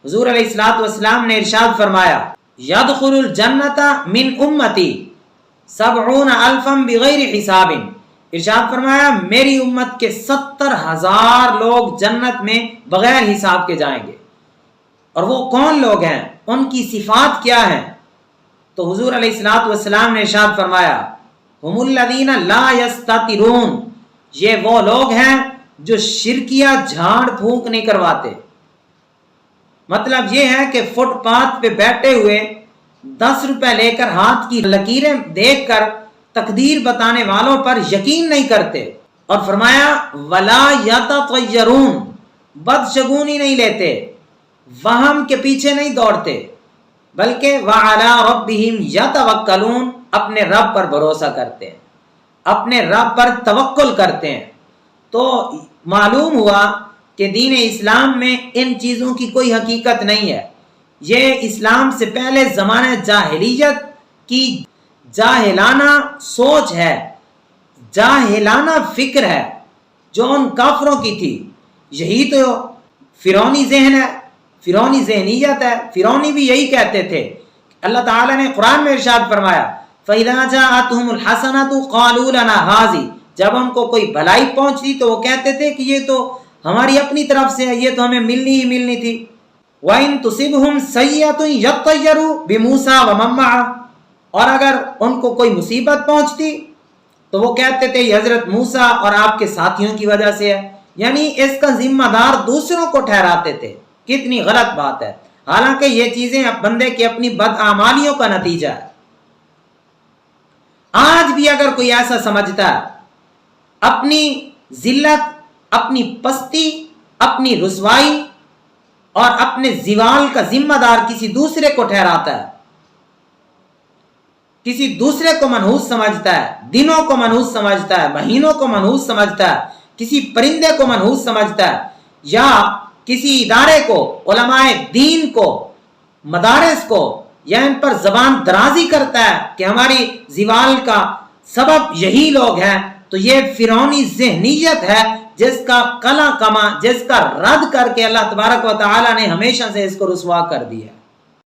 حضور علیہ الصلوۃ والسلام نے ارشاد فرمایا یدخل الجنۃ من امتی 70,000 بغیر حساب، ارشاد فرمایا میری امت کے 70,000 لوگ جنت میں بغیر حساب کے جائیں گے۔ اور وہ کون لوگ ہیں، ان کی صفات کیا ہیں؟ تو حضور علیہ الصلوۃ والسلام نے ارشاد فرمایا ہم الذین لا یستترون، یہ وہ لوگ ہیں جو شرکیہ جھاڑ پھونک نہیں کرواتے۔ مطلب یہ ہے کہ فٹ پاتھ پہ بیٹھے ہوئے 10 روپے لے کر ہاتھ کی لکیریں دیکھ کر تقدیر بتانے والوں پر یقین نہیں کرتے۔ اور فرمایا ولا یتطیرون، بدشگونی نہیں لیتے، وہم کے پیچھے نہیں دوڑتے، بلکہ وعلی ربہم یتوکلون، اپنے رب پر بھروسہ کرتے ہیں، اپنے رب پر توکل کرتے ہیں۔ تو معلوم ہوا کہ دین اسلام میں ان چیزوں کی کوئی حقیقت نہیں ہے۔ یہ اسلام سے پہلے زمانہ جاہلیت کی جاہلانہ سوچ ہے، جاہلانہ فکر ہے جو ان کافروں کی تھی۔ یہی تو فرعونی ذہن ہے، فرعونی ذہنیت ہے۔ فرعونی بھی یہی کہتے تھے۔ اللہ تعالیٰ نے قرآن میں ارشاد فرمایا فَإِذَا جَاءَتْهُمُ الْحَسَنَةُ قَالُوا لَنَا هَٰذِهِ، جب ان کو کوئی بھلائی پہنچتی تو وہ کہتے تھے کہ یہ تو ہماری اپنی طرف سے ہے، یہ تو ہمیں ملنی ہی ملنی تھی۔ وَإِن تُصِبْهُمْ سَيِّئَةٌ يَطَّيَّرُوا بِمُوسَىٰ وَمَن مَّعَهُ، اور اگر ان کو کوئی مصیبت پہنچتی تو وہ کہتے تھے یہ حضرت موسیٰ اور آپ کے ساتھیوں کی وجہ سے ہے، یعنی اس کا ذمہ دار دوسروں کو ٹھہراتے تھے۔ کتنی غلط بات ہے، حالانکہ یہ چیزیں بندے کی اپنی بدعمالیوں کا نتیجہ ہے۔ آج بھی اگر کوئی ایسا سمجھتا ہے، اپنی ذلت، اپنی پستی، اپنی رسوائی اور اپنے زوال کا ذمہ دار کسی دوسرے کو ٹھہراتا ہے، کسی دوسرے کو منحوس سمجھتا ہے، دنوں کو منحوس سمجھتا ہے، مہینوں کو منحوس سمجھتا ہے، کسی پرندے کو منحوس سمجھتا ہے، یا کسی ادارے کو، علماء دین کو، مدارس کو، یا ان پر زبان درازی کرتا ہے کہ ہماری زوال کا سبب یہی لوگ ہیں، تو یہ فرعونی ذہنیت ہے جس کا قلع کما، جس کا رد کر کے اللہ تبارک و تعالی نے ہمیشہ سے اس کو رسوا کر دیا۔